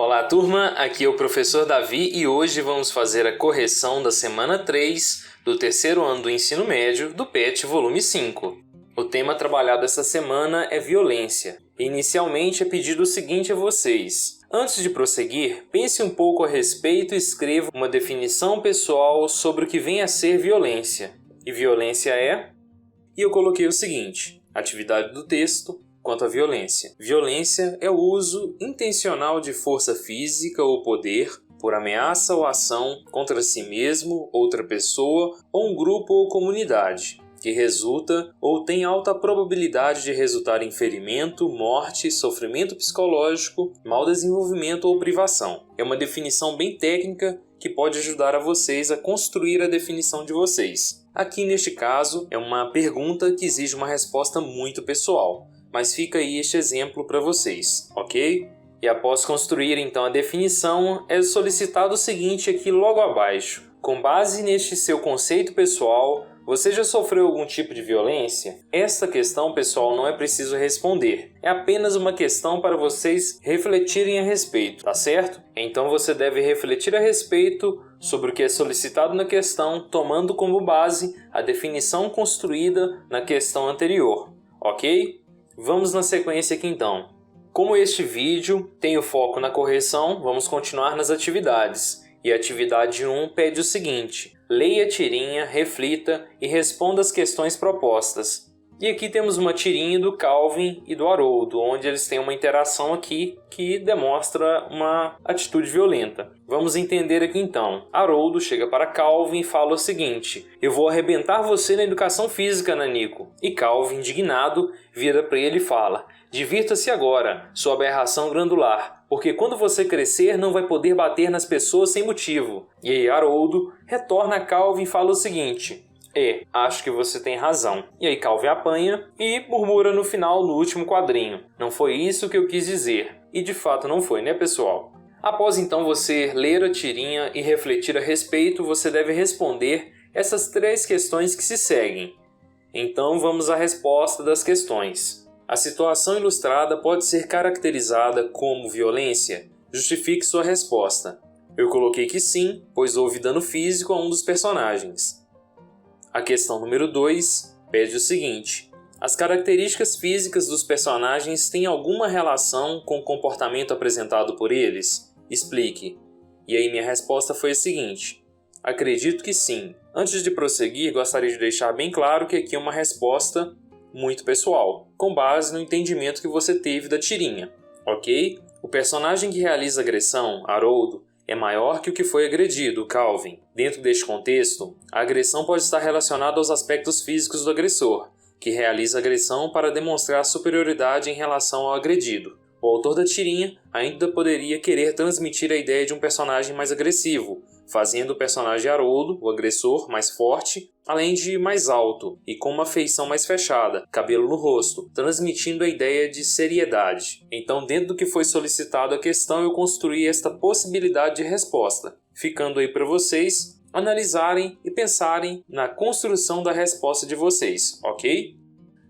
Olá turma, aqui é o professor Davi e hoje vamos fazer a correção da semana 3 do terceiro ano do ensino médio do PET volume 5. O tema trabalhado essa semana é violência. Inicialmente é pedido o seguinte a vocês. Antes de prosseguir, pense um pouco a respeito e escreva uma definição pessoal sobre o que vem a ser violência. E violência é? E eu coloquei o seguinte, atividade do texto. Quanto à violência. Violência é o uso intencional de força física ou poder por ameaça ou ação contra si mesmo, outra pessoa ou um grupo ou comunidade, que resulta ou tem alta probabilidade de resultar em ferimento, morte, sofrimento psicológico, mau desenvolvimento ou privação. É uma definição bem técnica que pode ajudar a vocês a construir a definição de vocês. Aqui neste caso é uma pergunta que exige uma resposta muito pessoal. Mas fica aí este exemplo para vocês, ok? E após construir então a definição, é solicitado o seguinte aqui logo abaixo. Com base neste seu conceito pessoal, você já sofreu algum tipo de violência? Esta questão, pessoal, não é preciso responder. É apenas uma questão para vocês refletirem a respeito, tá certo? Então você deve refletir a respeito sobre o que é solicitado na questão, tomando como base a definição construída na questão anterior, ok? Vamos na sequência aqui então. Como este vídeo tem o foco na correção, vamos continuar nas atividades. E a atividade 1 pede o seguinte: leia a tirinha, reflita e responda as questões propostas. E aqui temos uma tirinha do Calvin e do Haroldo, onde eles têm uma interação aqui que demonstra uma atitude violenta. Vamos entender aqui então. Haroldo chega para Calvin e fala o seguinte: eu vou arrebentar você na educação física, Nanico. E Calvin, indignado, vira para ele e fala: divirta-se agora, sua aberração glandular, porque quando você crescer não vai poder bater nas pessoas sem motivo. E aí Haroldo retorna a Calvin e fala o seguinte: acho que você tem razão. E aí Calvin apanha e murmura no final, no último quadrinho: não foi isso que eu quis dizer. E de fato não foi, né, pessoal? Após então você ler a tirinha e refletir a respeito, você deve responder essas 3 questões que se seguem. Então vamos à resposta das questões. A situação ilustrada pode ser caracterizada como violência? Justifique sua resposta. Eu coloquei que sim, pois houve dano físico a um dos personagens. A questão número 2 pede o seguinte: as características físicas dos personagens têm alguma relação com o comportamento apresentado por eles? Explique. E aí minha resposta foi a seguinte: acredito que sim. Antes de prosseguir, gostaria de deixar bem claro que aqui é uma resposta muito pessoal, com base no entendimento que você teve da tirinha, ok? O personagem que realiza a agressão, Haroldo, é maior que o que foi agredido, Calvin. Dentro deste contexto, a agressão pode estar relacionada aos aspectos físicos do agressor, que realiza a agressão para demonstrar superioridade em relação ao agredido. O autor da tirinha ainda poderia querer transmitir a ideia de um personagem mais agressivo, fazendo o personagem Haroldo, o agressor, mais forte, além de mais alto e com uma feição mais fechada, cabelo no rosto, transmitindo a ideia de seriedade. Então, dentro do que foi solicitado a questão, eu construí esta possibilidade de resposta, ficando aí para vocês analisarem e pensarem na construção da resposta de vocês, ok?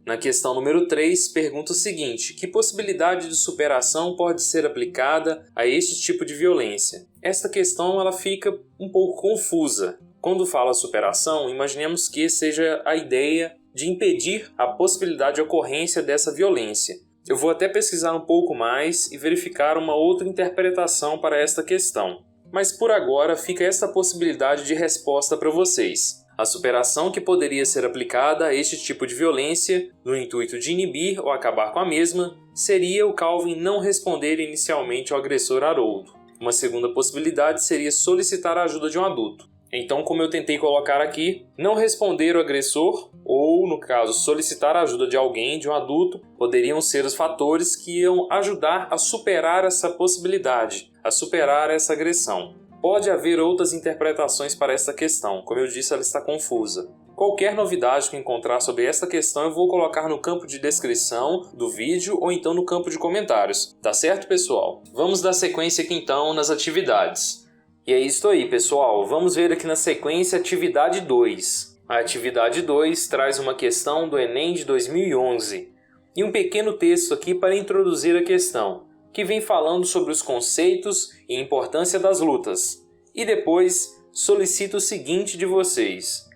Na questão número 3, pergunta o seguinte: que possibilidade de superação pode ser aplicada a este tipo de violência? Esta questão ela fica um pouco confusa. Quando fala superação, imaginemos que seja a ideia de impedir a possibilidade de ocorrência dessa violência. Eu vou até pesquisar um pouco mais e verificar uma outra interpretação para esta questão. Mas por agora fica esta possibilidade de resposta para vocês. A superação que poderia ser aplicada a este tipo de violência, no intuito de inibir ou acabar com a mesma, seria o Calvin não responder inicialmente ao agressor Haroldo. Uma segunda possibilidade seria solicitar a ajuda de um adulto. Então, como eu tentei colocar aqui, não responder o agressor, ou no caso, solicitar a ajuda de alguém, de um adulto, poderiam ser os fatores que iam ajudar a superar essa possibilidade, a superar essa agressão. Pode haver outras interpretações para esta questão, como eu disse, ela está confusa. Qualquer novidade que encontrar sobre esta questão eu vou colocar no campo de descrição do vídeo ou então no campo de comentários. Tá certo, pessoal? Vamos dar sequência aqui então nas atividades. E é isso aí, pessoal. Vamos ver aqui na sequência a atividade 2. A atividade 2 traz uma questão do Enem de 2011. E um pequeno texto aqui para introduzir a questão. que vem falando sobre os conceitos e importância das lutas. E depois, solicito o seguinte de vocês.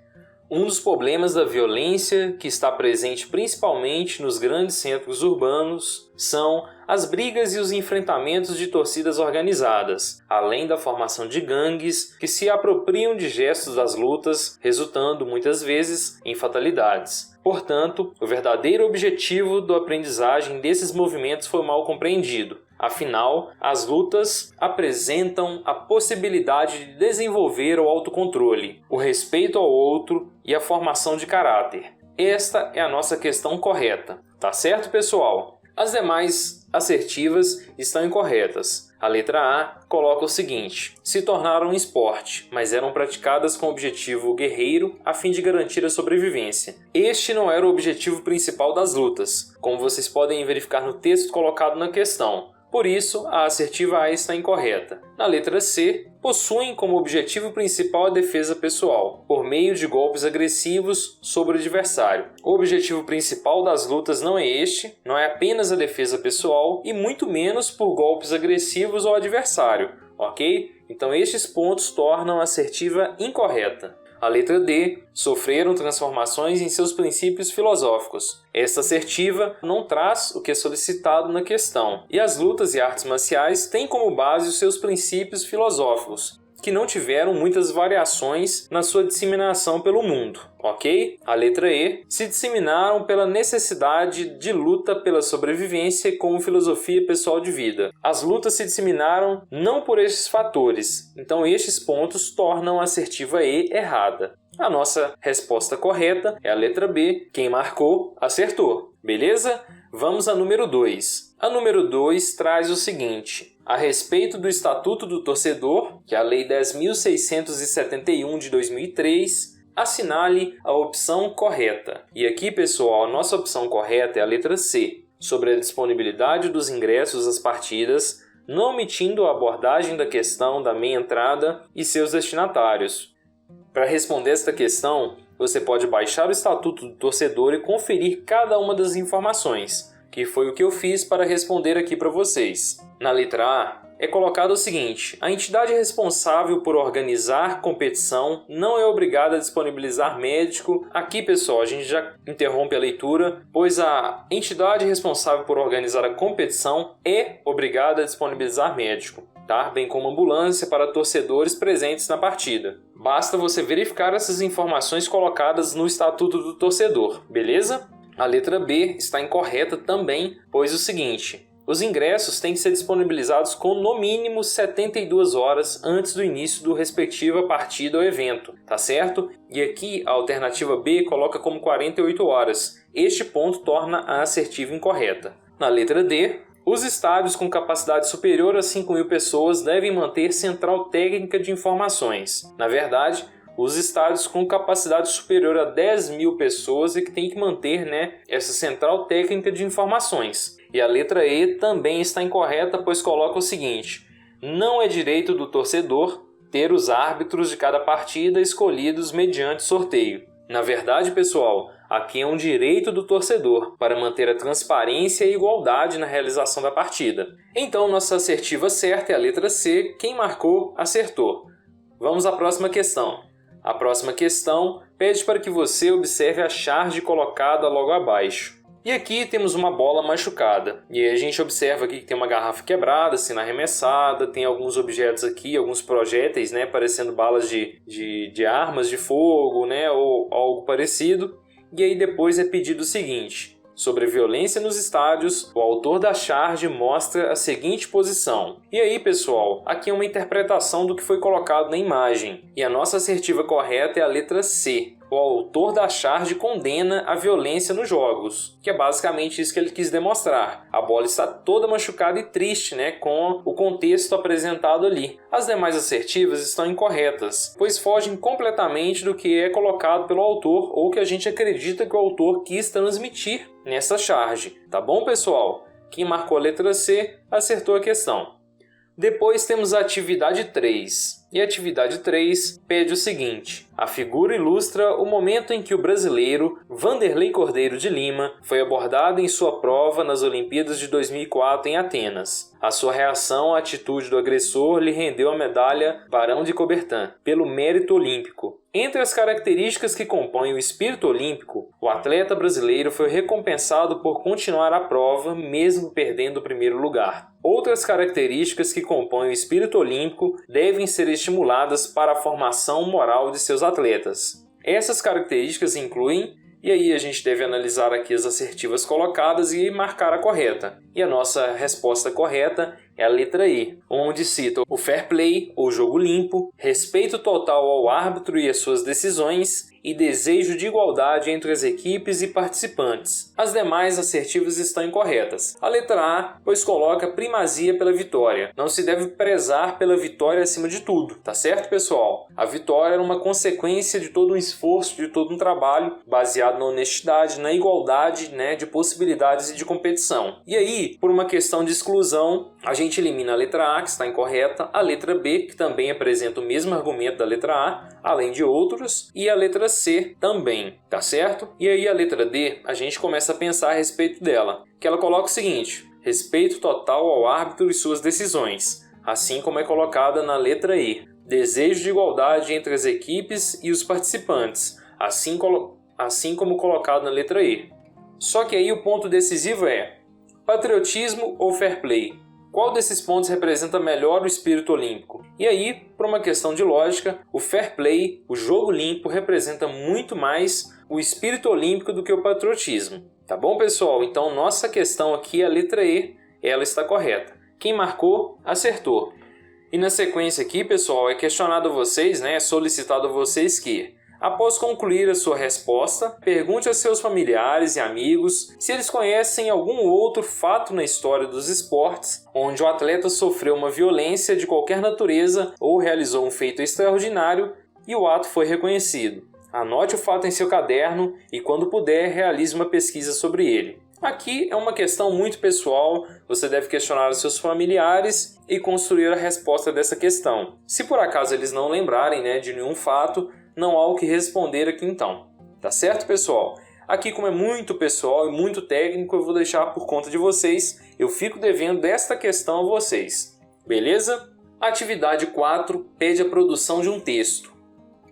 Um dos problemas da violência que está presente principalmente nos grandes centros urbanos são as brigas e os enfrentamentos de torcidas organizadas, além da formação de gangues que se apropriam de gestos das lutas, resultando muitas vezes em fatalidades. Portanto, o verdadeiro objetivo da aprendizagem desses movimentos foi mal compreendido. Afinal, as lutas apresentam a possibilidade de desenvolver o autocontrole, o respeito ao outro e a formação de caráter. Esta é a nossa questão correta. Tá certo, pessoal? As demais assertivas estão incorretas. A letra A coloca o seguinte: se tornaram um esporte, mas eram praticadas com o objetivo guerreiro a fim de garantir a sobrevivência. Este não era o objetivo principal das lutas, como vocês podem verificar no texto colocado na questão. Por isso, a assertiva A está incorreta. Na letra C, possuem como objetivo principal a defesa pessoal, por meio de golpes agressivos sobre o adversário. O objetivo principal das lutas não é este, não é apenas a defesa pessoal e muito menos por golpes agressivos ao adversário, ok? Então estes pontos tornam a assertiva incorreta. A letra D, sofreram transformações em seus princípios filosóficos. Esta assertiva não traz o que é solicitado na questão. E as lutas e artes marciais têm como base os seus princípios filosóficos, que não tiveram muitas variações na sua disseminação pelo mundo, ok? A letra E, se disseminaram pela necessidade de luta pela sobrevivência como filosofia pessoal de vida. As lutas se disseminaram não por estes fatores, então estes pontos tornam a assertiva E errada. A nossa resposta correta é a letra B, quem marcou, acertou, beleza? Vamos à número 2. A número 2 traz o seguinte: a respeito do Estatuto do Torcedor, que é a Lei 10.671 de 2003, assinale a opção correta. E aqui, pessoal, a nossa opção correta é a letra C, sobre a disponibilidade dos ingressos às partidas, não omitindo a abordagem da questão da meia entrada e seus destinatários. Para responder esta questão, você pode baixar o Estatuto do Torcedor e conferir cada uma das informações, que foi o que eu fiz para responder aqui para vocês. Na letra A, é colocado o seguinte: a entidade responsável por organizar competição não é obrigada a disponibilizar médico. Aqui, pessoal, a gente já interrompe a leitura, pois a entidade responsável por organizar a competição é obrigada a disponibilizar médico, tá? Bem como ambulância para torcedores presentes na partida. Basta você verificar essas informações colocadas no Estatuto do Torcedor, beleza? A letra B está incorreta também, pois o seguinte: os ingressos têm que ser disponibilizados com no mínimo 72 horas antes do início do respectiva partida ou evento, tá certo? E aqui a alternativa B coloca como 48 horas. Este ponto torna a assertiva incorreta. Na letra D, os estádios com capacidade superior a 5.000 pessoas devem manter central técnica de informações. Na verdade, os estádios com capacidade superior a 10.000 pessoas é que tem que manter, essa central técnica de informações. E a letra E também está incorreta, pois coloca o seguinte: não é direito do torcedor ter os árbitros de cada partida escolhidos mediante sorteio. Na verdade, pessoal, aqui é um direito do torcedor para manter a transparência e igualdade na realização da partida. Então, nossa assertiva certa é a letra C, quem marcou, acertou. Vamos à próxima questão. A próxima questão pede para que você observe a charge colocada logo abaixo. E aqui temos uma bola machucada. E aí a gente observa aqui que tem uma garrafa quebrada, sendo arremessada, tem alguns objetos aqui, alguns projéteis, parecendo balas de armas de fogo, ou algo parecido. E aí depois é pedido o seguinte: sobre a violência nos estádios, o autor da charge mostra a seguinte posição. E aí, pessoal, aqui é uma interpretação do que foi colocado na imagem. E a nossa assertiva correta é a letra C. O autor da charge condena a violência nos jogos, que é basicamente isso que ele quis demonstrar. A bola está toda machucada e triste, com o contexto apresentado ali. As demais assertivas estão incorretas, pois fogem completamente do que é colocado pelo autor ou que a gente acredita que o autor quis transmitir nessa charge. Tá bom, pessoal? Quem marcou a letra C acertou a questão. Depois temos a atividade 3. E a atividade 3 pede o seguinte: a figura ilustra o momento em que o brasileiro Vanderlei Cordeiro de Lima foi abordado em sua prova nas Olimpíadas de 2004 em Atenas. A sua reação à atitude do agressor lhe rendeu a medalha Barão de Coubertin, pelo mérito olímpico. Entre as características que compõem o espírito olímpico, o atleta brasileiro foi recompensado por continuar a prova, mesmo perdendo o primeiro lugar. Outras características que compõem o espírito olímpico devem ser estimuladas para a formação moral de seus atletas. Essas características incluem, e aí a gente deve analisar aqui as assertivas colocadas e marcar a correta. E a nossa resposta correta é a letra E, onde cita o fair play, ou jogo limpo, respeito total ao árbitro e às suas decisões e desejo de igualdade entre as equipes e participantes. As demais assertivas estão incorretas. A letra A, pois coloca primazia pela vitória. Não se deve prezar pela vitória acima de tudo, tá certo, pessoal? A vitória é uma consequência de todo um esforço, de todo um trabalho baseado na honestidade, na igualdade, de possibilidades e de competição. E aí, por uma questão de exclusão, a gente elimina a letra A, que está incorreta, a letra B, que também apresenta o mesmo argumento da letra A, além de outros, e a letra C também, tá certo? E aí a letra D, a gente começa a pensar a respeito dela, que ela coloca o seguinte: respeito total ao árbitro e suas decisões, assim como é colocada na letra E. Desejo de igualdade entre as equipes e os participantes, assim como colocado na letra E. Só que aí o ponto decisivo é: patriotismo ou fair play? Qual desses pontos representa melhor o espírito olímpico? E aí, por uma questão de lógica, o fair play, o jogo limpo, representa muito mais o espírito olímpico do que o patriotismo. Tá bom, pessoal? Então, nossa questão aqui é a letra E, ela está correta. Quem marcou, acertou. E na sequência aqui, pessoal, é questionado a vocês, é solicitado a vocês que, após concluir a sua resposta, pergunte a seus familiares e amigos se eles conhecem algum outro fato na história dos esportes onde o atleta sofreu uma violência de qualquer natureza ou realizou um feito extraordinário e o ato foi reconhecido. Anote o fato em seu caderno e, quando puder, realize uma pesquisa sobre ele. Aqui é uma questão muito pessoal, você deve questionar os seus familiares e construir a resposta dessa questão. Se por acaso eles não lembrarem de nenhum fato, não há o que responder aqui então. Tá certo, pessoal? Aqui, como é muito pessoal e muito técnico, eu vou deixar por conta de vocês. Eu fico devendo desta questão a vocês. Beleza? Atividade 4 pede a produção de um texto.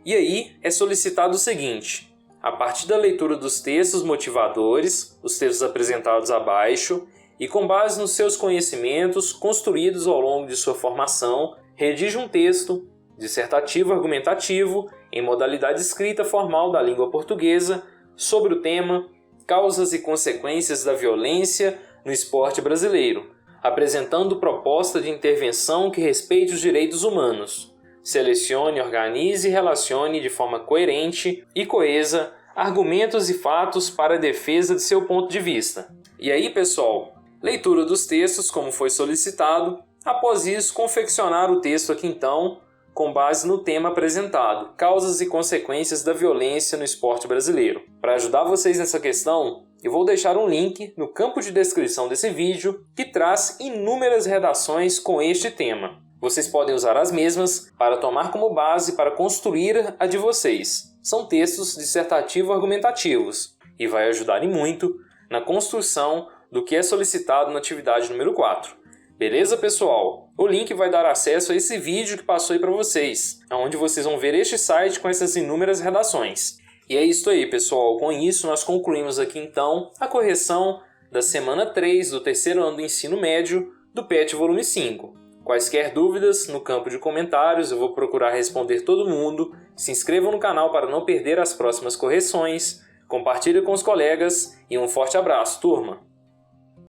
E aí é solicitado o seguinte: a partir da leitura dos textos motivadores, os textos apresentados abaixo, e com base nos seus conhecimentos construídos ao longo de sua formação, redija um texto dissertativo argumentativo em modalidade escrita formal da língua portuguesa sobre o tema Causas e consequências da violência no esporte brasileiro, apresentando proposta de intervenção que respeite os direitos humanos. Selecione, organize e relacione de forma coerente e coesa argumentos e fatos para a defesa de seu ponto de vista. E aí, pessoal, leitura dos textos como foi solicitado. Após isso, confeccionar o texto aqui então, com base no tema apresentado, causas e consequências da violência no esporte brasileiro. Para ajudar vocês nessa questão, eu vou deixar um link no campo de descrição desse vídeo que traz inúmeras redações com este tema. Vocês podem usar as mesmas para tomar como base para construir a de vocês. São textos dissertativo-argumentativos e vai ajudar e muito na construção do que é solicitado na atividade número 4. Beleza, pessoal? O link vai dar acesso a esse vídeo que passou aí para vocês, onde vocês vão ver este site com essas inúmeras redações. E é isso aí, pessoal. Com isso, nós concluímos aqui, então, a correção da semana 3 do terceiro ano do ensino médio do PET Volume 5. Quaisquer dúvidas, no campo de comentários, eu vou procurar responder todo mundo. Se inscrevam no canal para não perder as próximas correções. Compartilhe com os colegas e um forte abraço, turma!